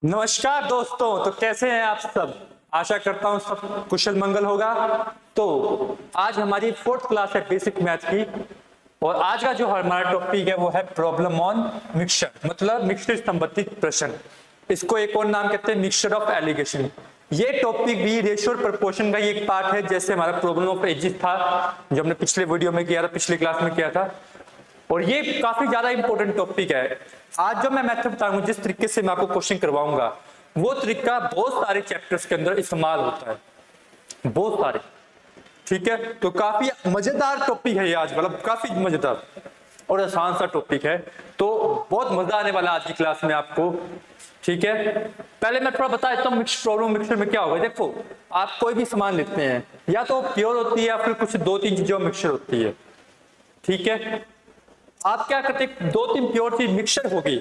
नमस्कार दोस्तों, तो कैसे हैं आप सब। आशा करता हूं सब कुशल मंगल होगा। तो आज हमारी फोर्थ क्लास है बेसिक मैथ की, और आज का जो हमारा टॉपिक है वो है प्रॉब्लम ऑन मिक्सचर, मतलब मिक्सचर संबंधित प्रश्न। इसको एक और नाम कहते हैं मिक्सचर ऑफ एलिगेशन। ये टॉपिक भी रेशियो और प्रपोर्शन का ही एक पार्ट है, जैसे हमारा प्रॉब्लम ऑफ एजेस था जो हमने पिछले वीडियो में किया था, पिछली क्लास में किया था। और ये काफी ज्यादा इंपॉर्टेंट टॉपिक है। आज जो मैं मेथड बताऊंगा, जिस तरीके से मैं आपको क्वेश्चन करवाऊंगा, वो तरीका बहुत सारे चैप्टर्स के अंदर इस्तेमाल होता है, बहुत सारे। ठीक है, तो काफी मजेदार टॉपिक है ये आज, मतलब काफी मजेदार और आसान सा टॉपिक है। तो बहुत मजा आने वाला आज की क्लास में आपको। ठीक है, पहले मैं थोड़ा बता देता हूँ प्रॉब्लम मिक्सचर में क्या होगा। देखो, आप कोई भी सामान लेते हैं, या तो प्योर होती है या फिर कुछ दो तीन चीजों मिक्सचर होती है। ठीक है, आप क्या करते हैं, दो तीन प्योर चीज मिक्सचर होगी।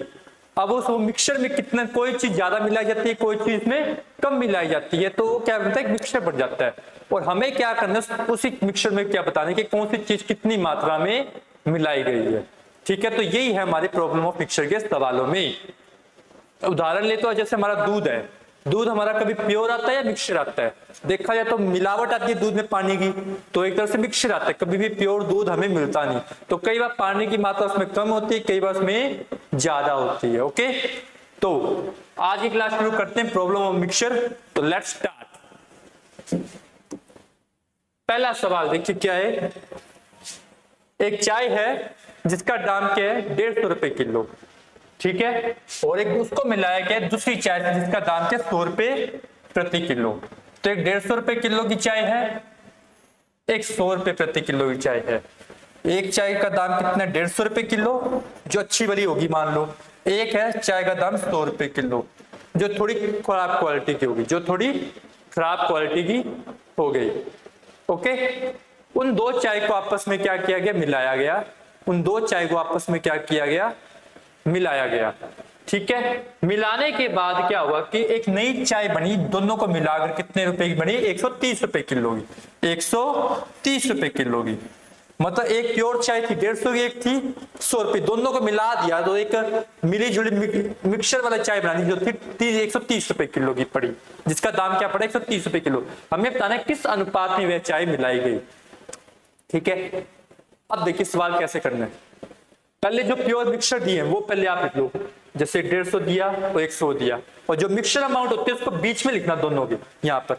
अब उस मिक्सचर में कितना, कोई चीज ज्यादा मिलाई जाती है, कोई चीज में कम मिलाई जाती है, तो वो क्या बनता है, मिक्सचर बन जाता है। और हमें क्या करना है, उसी मिक्सचर में क्या बताना है कि कौन सी चीज कितनी मात्रा में मिलाई गई है। ठीक है, तो यही है हमारे प्रॉब्लम ऑफ मिक्सचर के सवालों में। उदाहरण लेते हैं, जैसे हमारा दूध है, दूध हमारा कभी प्योर आता है या मिक्सचर आता है। देखा जाए तो मिलावट आती है दूध में पानी की, तो एक तरह से मिक्सचर आता है, कभी भी प्योर दूध हमें मिलता नहीं। तो कई बार पानी की मात्रा उसमें कम होती है, कई बार उसमें ज्यादा होती है। ओके, तो आज की क्लास शुरू करते हैं प्रॉब्लम ऑफ मिक्सचर। तो लेट्स स्टार्ट। पहला सवाल देखिए क्या है। एक चाय है जिसका दाम क्या है, 150 रुपए किलो। ठीक है, और एक उसको मिलाया गया दूसरी चाय जिसका दाम क्या, 100 रुपए प्रति किलो। तो एक 150 रुपए किलो की चाय है, एक 100 रुपए प्रति किलो की चाय है। एक चाय का दाम कितना, 150 रुपए किलो, जो अच्छी वाली होगी मान लो। एक है चाय का दाम 100 रुपए किलो, जो थोड़ी खराब क्वालिटी की होगी, जो थोड़ी खराब क्वालिटी की हो गई। ओके, उन दो चाय को आपस में क्या किया गया, मिलाया गया। उन दो चाय को आपस में क्या किया गया, मिलाया गया। ठीक है, मिलाने के बाद क्या हुआ कि एक नई चाय बनी, दोनों को मिलाकर कितने रुपए की बनी, 130 रुपए किलो की, 130 रुपए किलो की। मतलब एक प्योर चाय थी 150 की, एक थी 100 रुपए, दोनों को मिला दिया तो एक मिली जुली मिक्सचर वाला चाय बना दी, जो थी 130 रुपए किलो की पड़ी, जिसका दाम क्या पड़ा, 130 रुपए किलो। हमें बताना है किस अनुपात में वह चाय मिलाई गई। ठीक है, अब देखिए सवाल कैसे करना है। पहले जो प्योर मिक्सचर दिए हैं वो पहले आप लिख लो, जैसे 150 दिया और 100 दिया, और जो मिक्सचर अमाउंट होती है उसको बीच में लिखना, दोनों के यहाँ पर।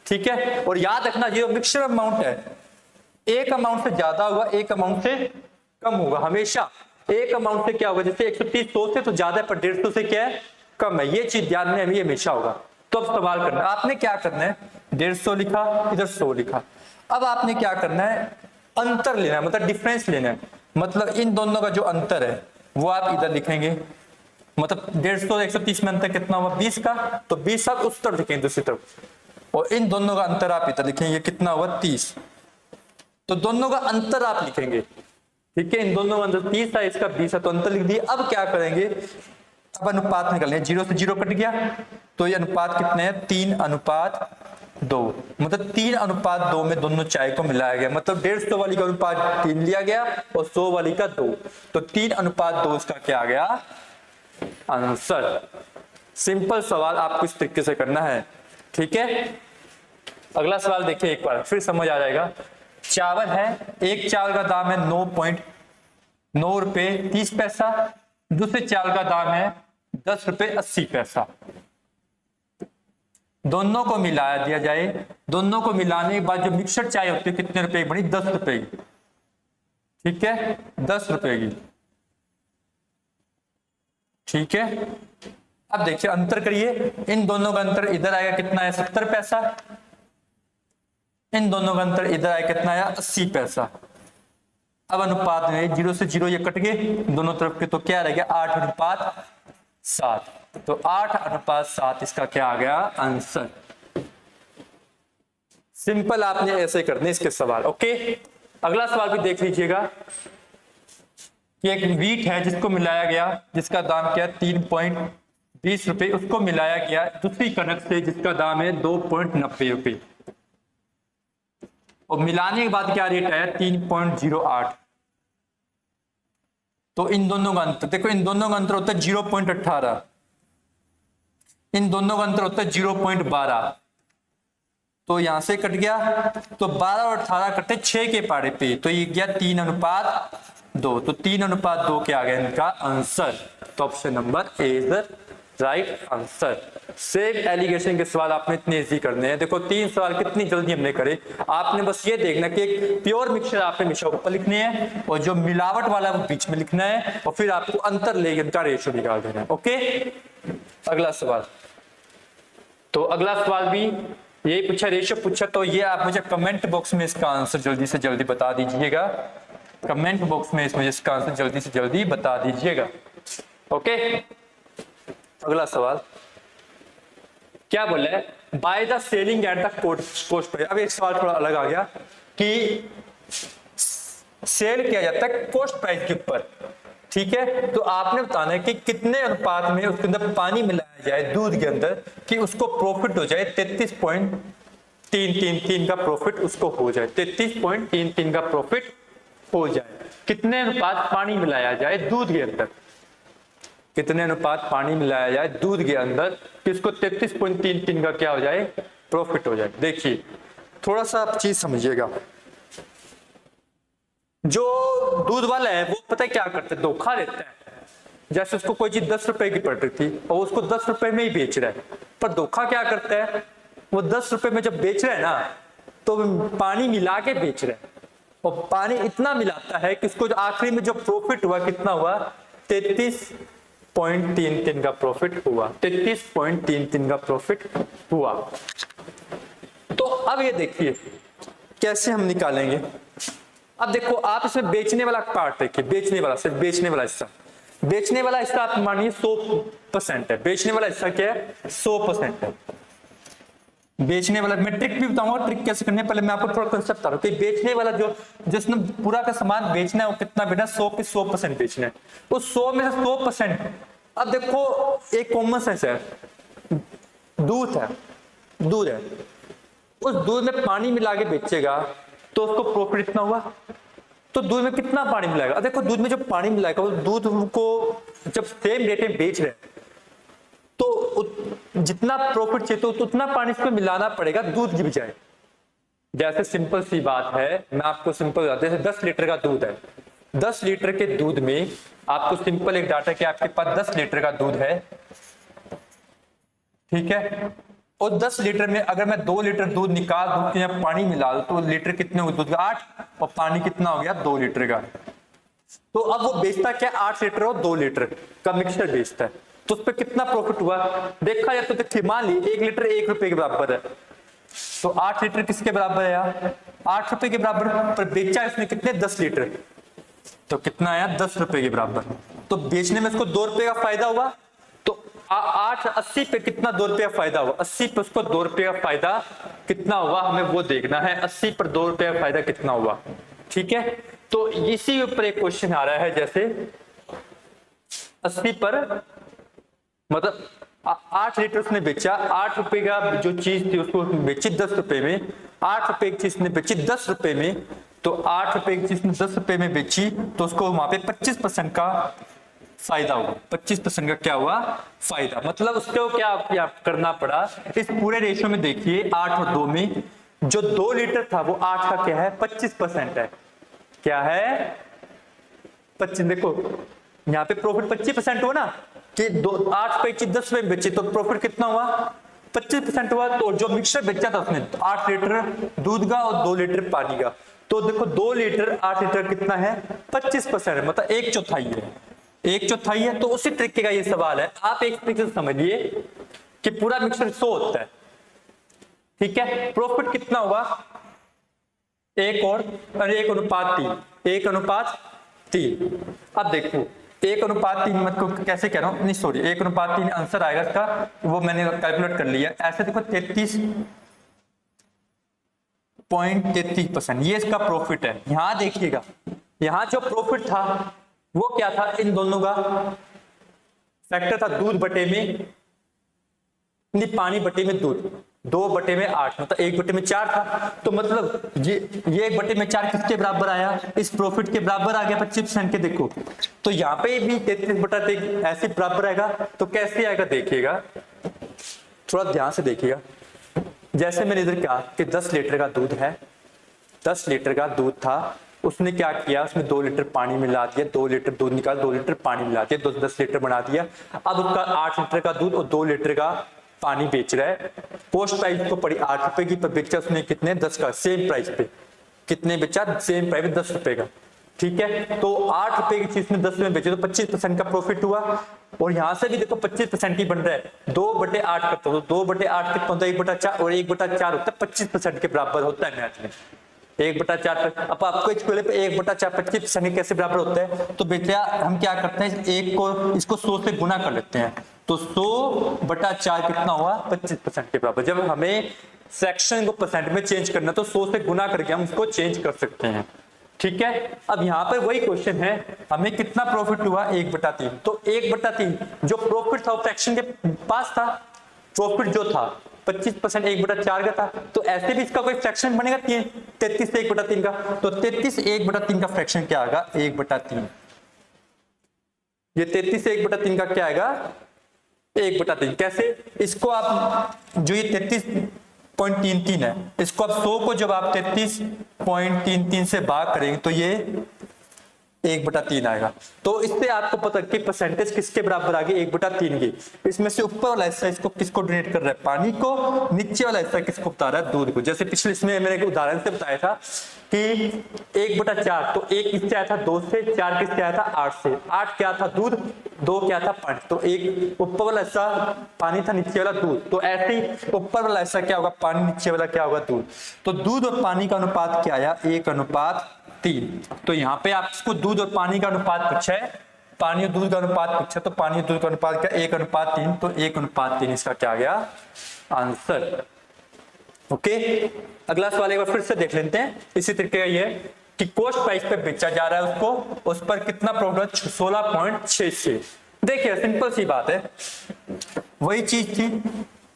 ठीक है, और याद रखना जो मिक्सचर अमाउंट है, एक अमाउंट से ज्यादा होगा, एक अमाउंट से कम होगा। हमेशा एक अमाउंट से क्या होगा, जैसे 130 100 से तो ज्यादा है, पर 150 से क्या है, कम है। ये चीज ध्यान में हमें हमेशा होगा। तो अब सवाल करना है, आपने क्या करना है, 150 लिखा, इधर 100 लिखा। अब आपने क्या करना है, अंतर लेना है, मतलब डिफरेंस लेना है। मतलब इन दोनों का जो अंतर है वो आप इधर लिखेंगे। मतलब 150 और 130 में अंतर कितना हुआ, 20 का, तो 20 आप उस तरफ लिखेंगे, दूसरी तरफ। और इन दोनों का अंतर आप इधर लिखेंगे, कितना हुआ, 30। तो दोनों का अंतर आप लिखेंगे। ठीक है, इन दोनों का अंतर 30 है, इसका 20 है, तो अंतर लिख दिए। अब क्या करेंगे, अब अनुपात निकालेंगे, 0 से 0 कट गया, तो ये अनुपात कितने हैं, 3:2। मतलब 3:2 में दोनों चाय को मिलाया गया। मतलब 150 वाली का अनुपात 3 लिया गया और 100 वाली का 2, तो 3:2 इसका क्या आ गया, आंसर। सिंपल सवाल आपको इस तरीके से करना है। ठीक है, अगला सवाल देखिए, एक बार फिर समझ आ जाएगा। चावल है, एक चावल का दाम है 9.9 रुपए 30 पैसा, दूसरे चावल का दाम है 10 रुपए 80 पैसा। दोनों को मिलाया दिया जाए, दोनों को मिलाने के बाद जो मिक्सचर चाय होती है कितने रुपए की बनी, 10 रुपए की। ठीक है, 10 रुपए की। ठीक है, अब देखिए अंतर करिए, इन दोनों का अंतर इधर आएगा, कितना है, 70 पैसा। इन दोनों का अंतर इधर आएगा, कितना आया, 80 पैसा। अब अनुपात में 0 से 0 ये कट गए दोनों तरफ के, तो क्या रहेगा, 8:7। तो 8:7 इसका क्या आ गया, आंसर। सिंपल आपने ऐसे करने इसके सवाल। ओके, अगला सवाल भी देख लीजिएगा कि एक वीट है जिसको मिलाया गया, जिसका दाम क्या, 3.20 रुपए, उसको मिलाया गया दूसरी कणक से जिसका दाम है 2.90 रुपए, और मिलाने के बाद क्या रेट आया, 3.08। तो इन दोनों का अंतर देखो, इन दोनों का अंतर होता है 0.18। इन दोनों का अंतर होता है 0.12, तो यहां से कट गया, तो 12 और 18 कटे 6 के पारे पे, तो ये गया 3:2, तो 3:2 के आ गया इनका आंसर। तो option number A is the right answer. Same allegation के सवाल आपने इतने इजी करने हैं। देखो 3 सवाल कितनी जल्दी हमने करे। आपने बस ये देखना कि एक प्योर मिक्सचर आपने हमेशा ऊपर लिखने है और जो मिलावट वाला वो बीच में लिखना है, और फिर आपको अंतर लेके इनका रेशियो निकाल देना है। ओके, अगला सवाल। तो अगला सवाल भी यही पूछा, रेशियो पूछा, तो ये आप मुझे कमेंट बॉक्स में इसका आंसर जल्दी से जल्दी बता दीजिएगा। कमेंट बॉक्स में इसमें इसका आंसर जल्दी से जल्दी बता दीजिएगा। ओके, अगला सवाल क्या बोला है, by the selling at the coast price. अब एक सवाल थोड़ा अलग आ गया कि सेल किया जाता है कोस्ट प्राइस के ऊपर, ठीक है। तो आपने बताना है कि कितने अनुपात में उसके अंदर पानी मिलाया जाए दूध के अंदर कि उसको प्रॉफिट हो जाए 33.333 का प्रॉफिट उसको हो जाए, 33.33 का प्रॉफिट हो जाए। कितने अनुपात पानी मिलाया जाए दूध के अंदर, कितने अनुपात पानी मिलाया जाए दूध के अंदर कि उसको 33.33 का क्या हो जाए, प्रॉफिट हो जाए। देखिए थोड़ा सा आप चीज समझिएगा, जो दूध वाला है वो पता है क्या करता है, धोखा देता है। जैसे उसको कोई चीज 10 रुपए की पड़ रही थी और उसको 10 रुपए में ही बेच रहा है, पर धोखा क्या करता है, वो 10 रुपए में जब बेच रहा है ना तो पानी मिला के बेच रहा है, और पानी इतना मिलाता है कि उसको आखिरी में जो प्रॉफिट हुआ कितना हुआ, 33.33 का प्रॉफिट हुआ, 33.33 का प्रॉफिट हुआ। तो अब ये देखिए कैसे हम निकालेंगे। अब देखो आप इसमें बेचने वाला पार्ट देखिए, बेचने वाला, सिर्फ बेचने वाला हिस्सा, बेचने वाला हिस्सा आप मानिए 100% है। बेचने वाला हिस्सा क्या है, 100% है बेचने वाला। मैं ट्रिक भी बताऊंगा, ट्रिक कैसे करनी है, पहले मैं आपको थोड़ा कंसेप्ट बता रहा हूं कि बेचने वाला जो जिसने पूरा का सामान बेचना है वो कितना बेटा, 100 के 100% बेचना है। उस 100 में से 100%, अब देखो एक कॉमन सेंस है, दूध है, दूध है, उस दूध में पानी मिला के बेचेगा तो उसको प्रॉफिट इतना हुआ। तो दूध में कितना पानी मिलाएगा, देखो दूध में जो पानी मिलाएगा वो दूध को जब सेम रेट में बेच रहे हैं तो जितना प्रॉफिट चाहिए तो उतना पानी इसमें मिलाना पड़ेगा दूध की बजाय। जैसे सिंपल सी बात है, मैं आपको सिंपल बताता हूं, जैसे 10 लीटर का दूध है, 10 लीटर के दूध में आपको सिंपल एक डाटा कि आपके पास 10 लीटर का दूध है, ठीक है, और 10 लीटर में अगर मैं 2 लीटर दूध निकाल दूं तो यहाँ पानी मिला दूं तो लीटर कितने हो, दूध का 8, और पानी कितना हो गया 2 लीटर का। तो अब वो बेचता क्या, 8 लीटर और 2 लीटर का मिक्सचर बेचता है, तो उस पर कितना प्रॉफिट हुआ देखा जाए तो देखिए, मान ली 1 लीटर 1 रुपए के बराबर है, तो 8 लीटर किसके बराबर है यार, 8 रुपए के बराबर, पर बेचा इसने कितने, 10 लीटर, तो कितना आया 10 रुपए के बराबर। तो बेचने में इसको 2 रुपए का फायदा हुआ, तो 80 पे कितना 2 रुपया फायदा हुआ, 80 पे उसको 2 रुपये का फायदा कितना हुआ हमें वो देखना है, 80 पर 2 रुपये का फायदा कितना हुआ, ठीक है। तो इसी ऊपर एक क्वेश्चन आ रहा है, जैसे 80 पर मतलब 8 लीटर उसने बेचा, 8 रुपए का जो चीज थी उसको बेची 10 रुपए में, 8 रुपए की चीज ने बेची 10 रुपए में, तो 8 रुपए की चीज ने 10 रुपए में बेची तो उसको वहां पे 25% का फायदा हुआ, 25% का क्या हुआ, फायदा। मतलब उसको क्या करना पड़ा, इस पूरे रेशियो में देखिए 8 और 2 में जो 2 लीटर था वो 8 का क्या है, 25% है, क्या है 25। देखो यहाँ पे प्रॉफिट 25% हुआ ना कि 8 पे चीज 10 में बेची तो प्रॉफिट कितना हुआ, 25% हुआ। तो जो मिक्सचर बेचा था उसने 8 लीटर दूध का और 2 लीटर पानी का, तो देखो 2 लीटर 8 लीटर कितना है, 25% है, मतलब 1/4 है, 1/4 है। तो उसी तरीके का ये सवाल है, आप एक तरीके से समझिए कि पूरा मिक्सचर 100 होता है, ठीक है, प्रॉफिट कितना हुआ 1 और 1:3, 1:3। अब देखो 1:3 मतलब कैसे कह रहा हूं, नहीं सॉरी 1:3 आंसर आएगा इसका, वो मैंने कैलकुलेट कर लिया। ऐसे देखो 33.33% ये इसका प्रॉफिट है। यहां देखिएगा, यहां जो प्रॉफिट था वो क्या था, इन दोनों का फैक्टर था दूध बटे में, नहीं पानी बटे में दूध, 2/8 मतलब 1/4 था। तो मतलब ये 1/4 किसके बराबर आया, इस प्रॉफिट के बराबर आ गया 25% के। देखो तो यहाँ पे भी 33/3 ऐसे बराबर आएगा, तो कैसे आएगा देखिएगा, थोड़ा ध्यान से देखिएगा। जैसे मैंने इधर कहा कि 10 लीटर का दूध है, 10 लीटर का दूध था, उसने क्या किया, उसमें 2 लीटर पानी मिला दिया, 2 लीटर दूध निकाल, 2 लीटर पानी मिला दिया, 10 लीटर बना दिया। अब उसका 8 लीटर का दूध और 2 लीटर का पानी बेच रहा है। पोस्ट प्राइस को पड़ी 8 रुपए की, पर बेचा उसने कितने, 10 का, सेम प्राइस पे। कितने बेचा, सेम प्राइस 10 रुपए का। ठीक है, तो 8 रुपए की चीज में 10 में बेचे तो 25% का प्रॉफिट हुआ। और यहां से भी देखो 25% ही बन रहा है। 2/8 करता हो तो 2/8 कितना होता है, 1/4, और 1/4 होता है 25% के बराबर होता है मैथ में। 1/4 अब आपको इक्वल पे 1/4 25% कैसे बराबर होता है, तो बेटा हम क्या करते हैं, एक को इसको 100 से गुना कर लेते हैं, तो 100/4 कितना हुआ, 25% के बराबर। जब हमें फ्रैक्शन को परसेंट में चेंज करना तो 100 से गुना करके हम उसको चेंज कर सकते हैं। ठीक है, अब यहाँ पर वही क्वेश्चन है, हमें कितना प्रॉफिट हुआ, 1/3। तो 1/3 जो प्रॉफिट था फ्रैक्शन के पास था, प्रॉफिट जो था 25% 1/4 का था, तो ऐसे भी इसका कोई फ्रैक्शन बनेगा 33 से 1/3 का, तो 33 1/3 का फ्रैक्शन क्या आएगा, 1/3। ये 33 से 1/3 का क्या आएगा, 1/3। कैसे, इसको आप जो ये 33.33 है, इसको आप 100 को जब आप 33.33 से भाग करेंगे तो ये 1/3 आएगा। तो इससे आपको पता कि परसेंटेज किसके बराबर आ गई, 1/3 की। इसमें से ऊपर वाला हिस्सा इसको किसको डोनेट कर रहा है, पानी को, नीचे वाला हिस्सा किसको बता रहा है, दूध को। जैसे पिछले इसमें मैंने एक उदाहरण से बताया था कि 1/4, तो 1 किससे आया था, 2 से, 4 किससे आया था, 8 से। 8 क्या था, दूध, 2 क्या था, पानी। तो एक ऊपर वाला हिस्सा पानी था, नीचे वाला दूध। तो ऐसे ही ऊपर वाला हिस्सा क्या होगा, पानी, नीचे वाला क्या होगा, दूध। तो दूध और पानी का अनुपात क्या आया, 1/3। तो यहाँ पे आपको दूध और पानी का अनुपात पूछा है, पानी और दूध का अनुपात पूछा, तो पानी और दूध का अनुपात क्या, 1/3। तो 1/3 इसका क्या आ गया आंसर। ओके, अगला सवाल एक बार फिर से देख लेते हैं। इसी तरीके का ये कि कॉस्ट प्राइस पे बेचा जा रहा है उसको, उस पर कितना प्रॉफिट, 16.66। देखिए सिंपल सी बात है, वही चीज थी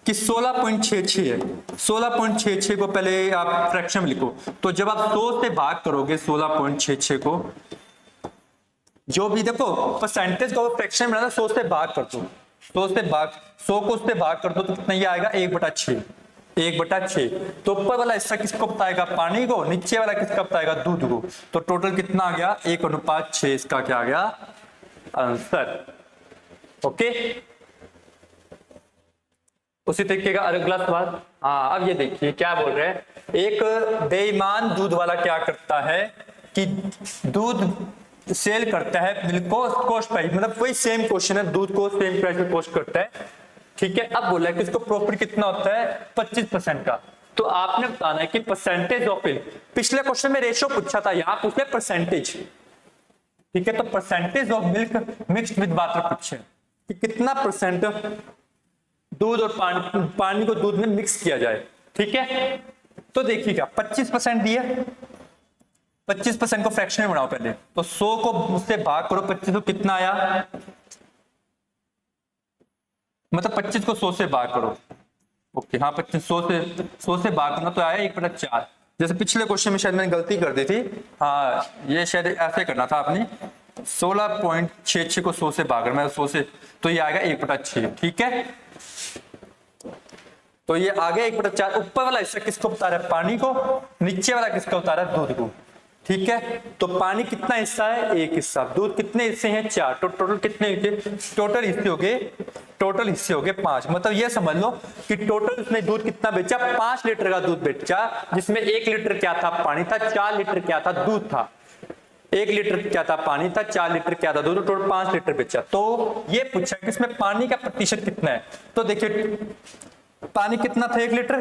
कि 16.66 है। 16.66 को पहले आप फ्रैक्शन में लिखो, तो जब आप 100 से भाग करोगे 16.66 को, जो भी देखो परसेंटेज को फ्रैक्शन में बनाना, 100 से भाग कर दो, 100 को उससे भाग कर दो तो कितना ये आएगा, 1/6। 1/6। तो ऊपर वाला हिस्सा किसको बताएगा, पानी को, नीचे वाला किसका बताएगा, दूध को। तो टोटल कितना आ गया, 1/6 इसका क्या आ गया आंसर। ओके, उसी तरीके का अगला सवाल। हाँ, अब ये देखिए क्या बोल रहे हैं, एक बेईमान दूध वाला क्या करता है कि दूध सेल करता है मिल्क को कॉस्ट प्राइस, मतलब वही सेम क्वेश्चन है, दूध को सेम प्राइस में कॉस्ट करता है। ठीक है, अब बोला है कि इसको प्रॉफिट कितना होता है, 25% का। तो आपने बताना है कि परसेंटेज ऑफ मिल्क, पिछले क्वेश्चन में रेशियो पूछा था, यहाँ पूछे परसेंटेज। ठीक है, तो percentage of milk mixed with water पूछे कि कितना परसेंट दूध और पानी को दूध में मिक्स किया जाए। ठीक है, तो देखिएगा 25% दिया, 25% को फ्रैक्शन में बनाओ पहले, तो 100 को उससे भाग करो 25, तो कितना आया, मतलब 25 को 100 से भाग करो। ओके, हाँ 25 100 से भाग करना तो आया 1/4। जैसे पिछले क्वेश्चन में शायद मैंने गलती कर दी थी, हाँ ये शायद ऐसे करना था आपने, 16.66 को 100 से भाग करना, 100 से, तो ये आएगा 1/6। ठीक है, तो ये आगे 1/4। ऊपर वाला हिस्सा किसको बता रहा है, पानी को, नीचे वाला किसको बता रहा है, दूध को। ठीक है, तो पानी कितना हिस्सा है, 1 हिस्सा, दूध कितने हिस्से हैं, 4, तो टोटल कितने हिस्से, टोटल हिस्से हो गए 5। मतलब ये समझ लो कि टोटल उसने दूध कितना बेचा, 5 लीटर का दूध बेचा, जिसमें 1 लीटर क्या था, पानी था, 4 लीटर क्या था, दूध था। 1 लीटर क्या था, पानी था, 4 लीटर क्या था, दूध, टोटल 5 लीटर बेचा। तो ये पूछा कि इसमें पानी का प्रतिशत कितना है, तो देखिए पानी कितना था, 1 लीटर,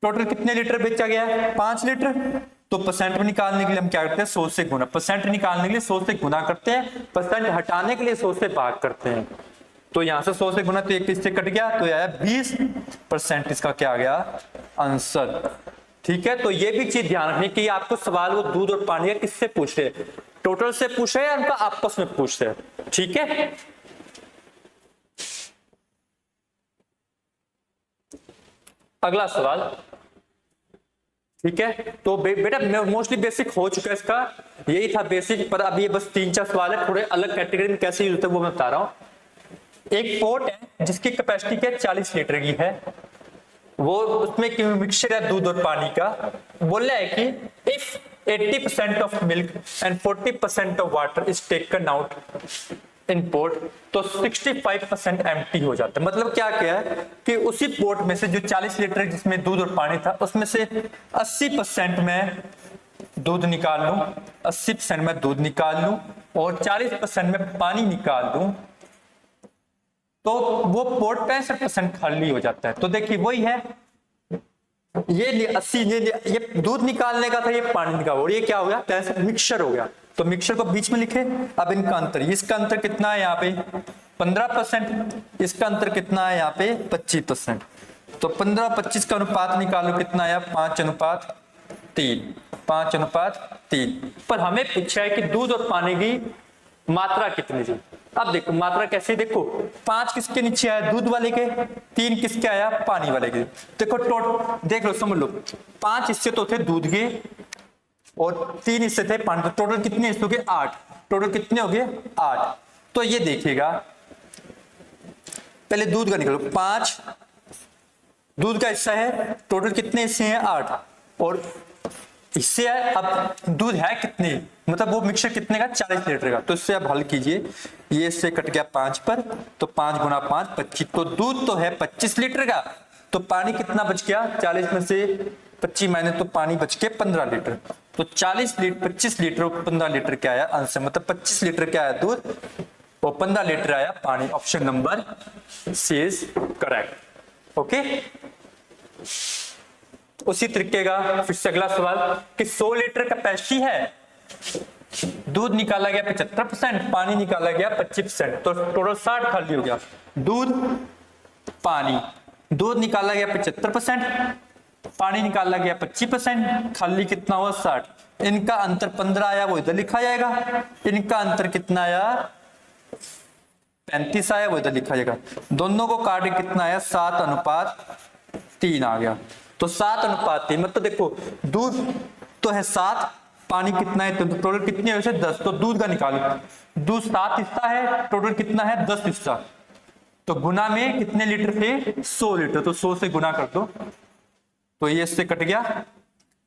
टोटल कितने लीटर बेचा गया है, 5 लीटर। तो परसेंट में निकालने के लिए हम क्या करते हैं, 100 से गुना, परसेंट निकालने के लिए 100 से गुना करते हैं, परसेंट हटाने के लिए 100 से भाग करते हैं। तो यहां से 100 से गुना, तो एक इससे कट गया, तो आया 20%, इसका क्या आ गया आंसर। ठीक है, तो ये भी चीज ध्यान रखनी कि आपको सवाल वो दूध और पानी का किससे पूछ रहे, टोटल से पूछ रहे हैं या उनका आपस में पूछ रहे हैं। ठीक है, अगला सवाल। ठीक है, तो बेटा मोस्टली बेसिक हो चुका है इसका, यही था बेसिक, पर अब ये बस 3-4 सवाल है, थोड़े अलग कैटेगरी में कैसे यूज होता है वो मैं बता रहा हूं। एक पोर्ट है जिसकी कैपेसिटी क्या 40 लीटर की है, वो उसमें एक मिक्सचर है दूध और पानी का। बोल रहा है कि if 80% of milk and 40% of water is taken out in port, तो 65% एम्प्टी हो जाता है। मतलब क्या क्या है कि उसी पोर्ट में से जो 40 लीटर जिसमें दूध और पानी था, उसमें से 80% में दूध निकाल लूं, 80% में दूध निकाल लूं और 40% में पानी निकाल दूं, तो वो पोर्ट 65% खाली हो जाता है। तो देखिए वही है, ये 80 ये दूध निकालने का था, ये पानी निकाल, और ये क्या हो गया 65 मिक्सचर हो गया। तो मिक्सचर को बीच में लिखे। अब इनका अंतर, इसका अंतर कितना है यहाँ पे 15%, इसका अंतर कितना है यहाँ पे 25%। तो 15-25 का अनुपात निकालो, कितना आया 5:3, 5:3। पर हमें पूछा है कि दूध और पानी की मात्रा कितनी थी। अब देखो मात्रा कैसे, देखो 5 किसके नीचे आया दूध वाले के, 3 किसके आया पानी वाले के। देखो टोटल देख लो, समझ लो 5 हिस्से तो थे दूध के और 3 हिस्से थे पानी, तो टोटल कितने हिस्से हो गए 8। टोटल कितने हो गए 8। तो ये देखिएगा पहले दूध का निकालो, 5 दूध का हिस्सा है, टोटल कितने हिस्से हैं 8, और इससे अब दूध है कितने, मतलब वो मिक्सचर कितने का 40 लीटर का। तो इससे आप हल कीजिए, ये इससे कट गया 5 पर, तो 5 गुना 5 25। तो दूध तो है 25 लीटर का, तो पानी कितना बच गया 40 में से 25 माइनस, तो पानी बच के 15 लीटर। तो 40 लीटर 25 लीटर और 15 लीटर क्या आया आंसर, मतलब 25 लीटर क्या आया दूध और 15 लीटर आया पानी। Option number C is correct. Okay, उसी तरीके का फिर से अगला सवाल कि 100 लीटर कैपेसिटी है, दूध निकाला गया 75%, पानी निकाला गया 25%, तो टोटल 60 खाली हो गया। दूध पानी, दूध निकाला गया 75%, पानी निकाला गया 25%, खाली कितना हुआ 60। इनका अंतर 15 आया, वो इधर लिखा जाएगा। इनका अंतर कितना आया 35 आया, वो इधर लिखा जाएगा। दोनों को काट के कितना आया 7:3 आ गया। तो 7:3 मतलब देखो दूध तो है 7, पानी कितना है, तो टोटल कितने है 10। तो दूध का निकालो, दूध 7 हिस्सा है, टोटल कितना है 10 हिस्सा। तो गुना में कितने लीटर थे 100 लीटर, तो 100 से गुना कर दो, तो ये इससे कट गया।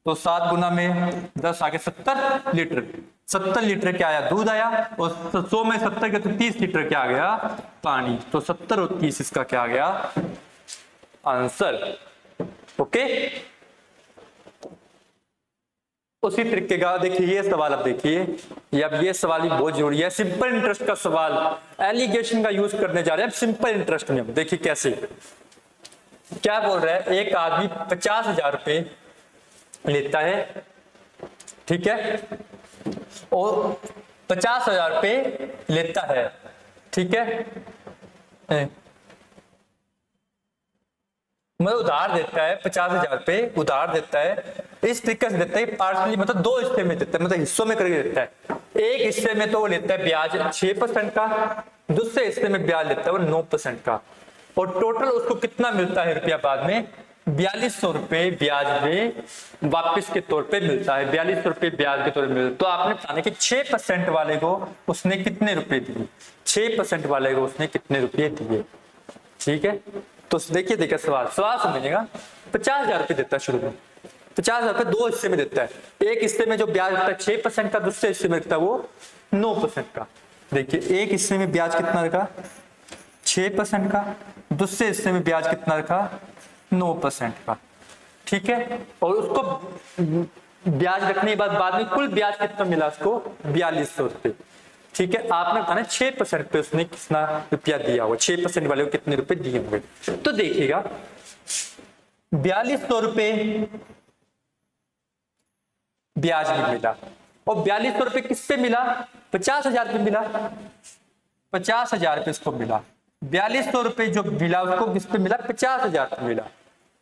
तो 7 गुना में 10 आगे 70 लीटर, 70 लीटर क्या आया दूध आया, और 100 में 70 के तो 30 लीटर क्या आ गया पानी। तो 70 और 30 इसका क्या आ गया आंसर। ओके, उसी तरीके का देखिए ये सवाल, अब देखिए ये सवाल भी बहुत जरूरी है। सिंपल इंटरेस्ट का सवाल, एलिगेशन का यूज करने जा रहे हैं सिंपल इंटरेस्ट में। देखिए कैसे, क्या बोल रहा है, एक आदमी 50,000 रुपए लेता है, ठीक है, और 50,000 रुपए लेता है, ठीक है, मतलब उधार देता है 50,000 रुपए उधार देता है। इस तरीके से देता है पार्सली, मतलब 2 हिस्से में देता है, मतलब हिस्सों में करके देता है। एक हिस्से में तो वो लेता है ब्याज 6% का, दूसरे हिस्से में ब्याज लेता है वो 9% का, और टोटल उसको कितना मिलता है रुपया बाद में 4200 रुपए ब्याज में वापस के तौर पे मिलता है। 4200 रुपए ब्याज के तौर पे मिलता है। तो आपने बताने कि 6% वाले को उसने कितने रुपए दिए, 6% वाले को उसने कितने रुपए दिए, ठीक है। तो देखिए सवाल समझिएगा, 50,000 रुपए देता है शुरू में, 50,000 रुपए 2 हिस्से में देता है। एक हिस्से में जो ब्याज देता है 6% का, दूसरे हिस्से में देता है वो 9% का। देखिए एक हिस्से में ब्याज कितना रखा 6% का, दूसरे हिस्से में ब्याज कितना रखा 9% का, ठीक है। और उसको ब्याज रखने के बाद में कुल ब्याज कितना मिला उसको 4200 रुपए, ठीक है। आपने बताना 6% पे उसने कितना रुपया दिया होगा, 6% वाले को कितने रुपए दिए होंगे। तो देखिएगा 4200 रुपए ब्याज भी मिला, और 4200 रुपए किस पे मिला 50,000 पे मिला, 50,000 पे इसको मिला। 4200 रुपए जो मिला उसको किस पे मिला 50,000 पे मिला,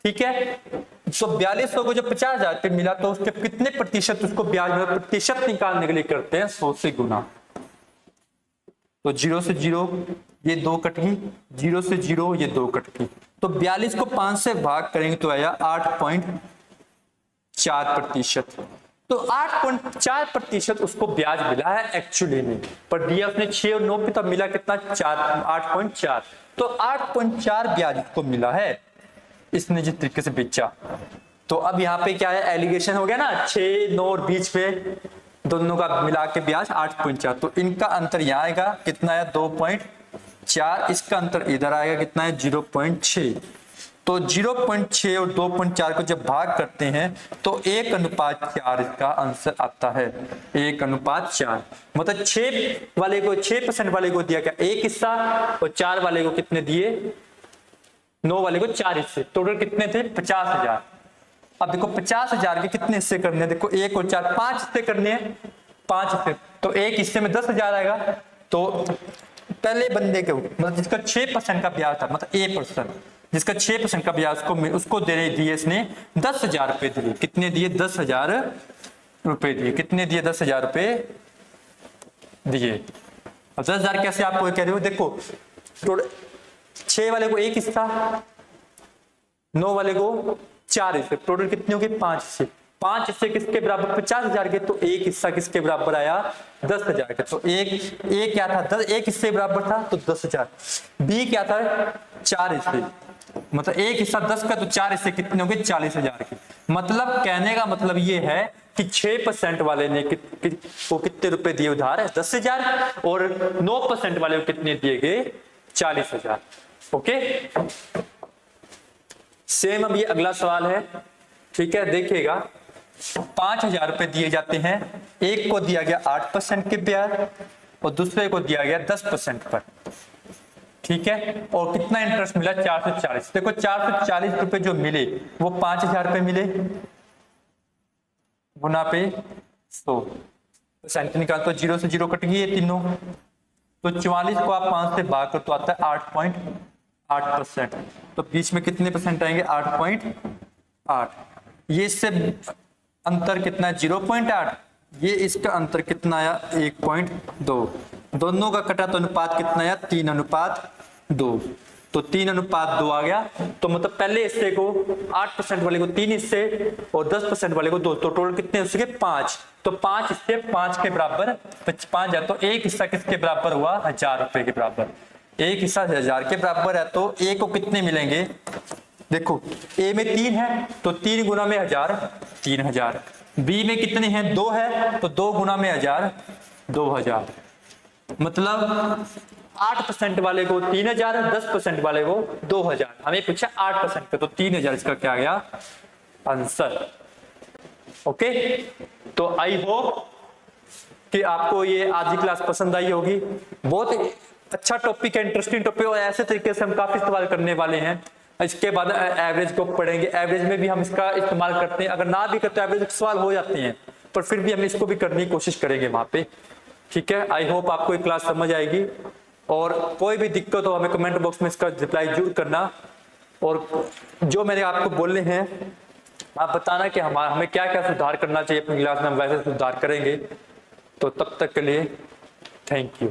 ठीक है। तो 4200 को जो 50,000 पे मिला, तो उसके कितने प्रतिशत उसको ब्याज मिला, प्रतिशत निकालने के लिए करते हैं 100 से गुना। तो 0 से 0 ये 2 कट गई, 0 से 0 ये 2 कट गई। तो 42 को 5 से भाग करेंगे तो आया 8.4%। तो 8.4% उसको ब्याज मिला है एक्चुअली में, पर दिया उसने 6 और 9 पे, तब मिला कितना 8.4। तो 8.4 ब्याज उसको मिला है इसने जिस तरीके से बेचा। तो अब यहाँ पे क्या है, एलिगेशन हो गया ना, 6, 9 और बीच पे दोनों का मिला के ब्याज 8.4। तो इनका अंतर यहाँ आएगा कितना है 2.4, इसका अंतर इधर आएगा कितना है 0.6। तो 0.6 और 2.4 को जब भाग करते हैं तो 1:4 इसका आंसर आता है, 1:4। मतलब 6 वाले को 6% वाले को दिया गया 1 हिस्सा और 4 वाले को कितने दिए, 9 वाले को 4 हिस्से। टोटल कितने थे 50,000। अब देखो 50,000 के कितने हिस्से करने हैं, देखो 1 और 4 5 हिस्से करने हैं, 5 हिस्से, तो एक हिस्से में 10,000 आएगा। तो पहले बंदे के मतलब जिसका 6% का ब्याज था, मतलब A%, जिसका 6% का ब्याज उसको दिए इसने 10,000 रुपए दिए। कितने दिए 10,000 रुपए दिए। कितने दिए 10,000 रुपए दिए। अब 10,000 कैसे आपको कह रहे हो, देखो 6 वाले को 1 हिस्सा, 9 वाले को 4 हिस्से, टोटल कितने हो गए 5 हिस्से। 5 हिस्से किसके बराबर 50,000 के, तो 1 हिस्सा किसके बराबर आया 10,000 के। तो एक क्या था 10, 1 हिस्से बराबर था तो 10,000। बी क्या था 4 हिस्से, मतलब 1 हिस्सा 10 का, तो 4 हिस्से कितने हो गए 40,000 के। मतलब कहने का मतलब ये है कि 6% वाले ने को कितने रुपए दिए उधार है 10,000, और 9% वाले को कितने दिए गए 40,000। ओके, सेम अब ये अगला सवाल है, ठीक है, देखिएगा 5,000 रुपए दिए जाते हैं, एक को दिया गया 8% के ब्याज और दूसरे को दिया गया 10% पर, ठीक है, और कितना इंटरेस्ट मिला 440। देखो 440 रुपए जो मिले वो 5,000 रुपए मिले, गुना पे 100% निकाल, तो 0 से 0 कट गई ये तीनों। तो 44 को आप 5 से भाग कर तो आता है 8.8%। तो बीच में कितने परसेंट आएंगे 8.8। ये इससे अंतर कितना है 0.8, ये इसका अंतर कितना आया 1.2। दोनों का कटा तो अनुपात कितना आया 3:2। तो 3:2 आ गया। तो मतलब पहले हिस्से को 8% वाले को 3 हिस्से और 10% वाले को 2, तो टोटल कितने हिस्से 5। तो 5 हिस्से 5 के बराबर 5,000। तो एक हिस्सा किसके बराबर हुआ 1,000 रुपए के बराबर। एक हिस्सा 1,000 के बराबर है, तो ए को कितने मिलेंगे, देखो ए में 3 है तो 3 गुना में 1,000 3,000। बी में कितने हैं 2 है तो 2 गुना में 1,000 2,000। मतलब 8% वाले को 3,000, 10% वाले को 2,000। हमें पूछा 8% का, तो 3,000 इसका क्या गया आंसर। ओके, तो आई होप कि आपको ये आज की क्लास पसंद आई होगी। बहुत अच्छा टॉपिक है, इंटरेस्टिंग टॉपिक, और ऐसे तरीके से हम काफी सवाल करने वाले हैं। इसके बाद एवरेज को पढ़ेंगे, एवरेज में भी हम इसका इस्तेमाल करते हैं, अगर ना भी करते एवरेज सवाल हो जाते हैं, पर फिर भी हम इसको भी करने की कोशिश करेंगे वहां पे। ठीक है, आई होप आपको ये क्लास समझ आएगी, और कोई भी दिक्कत हो हमें कमेंट बॉक्स में इसका रिप्लाई जरूर करना, और जो मैंने आपको बोले हैं आप बताना कि हमें क्या क्या सुधार करना चाहिए अपनी क्लास में, हम वैसे सुधार करेंगे। तो तब तक के लिए थैंक यू।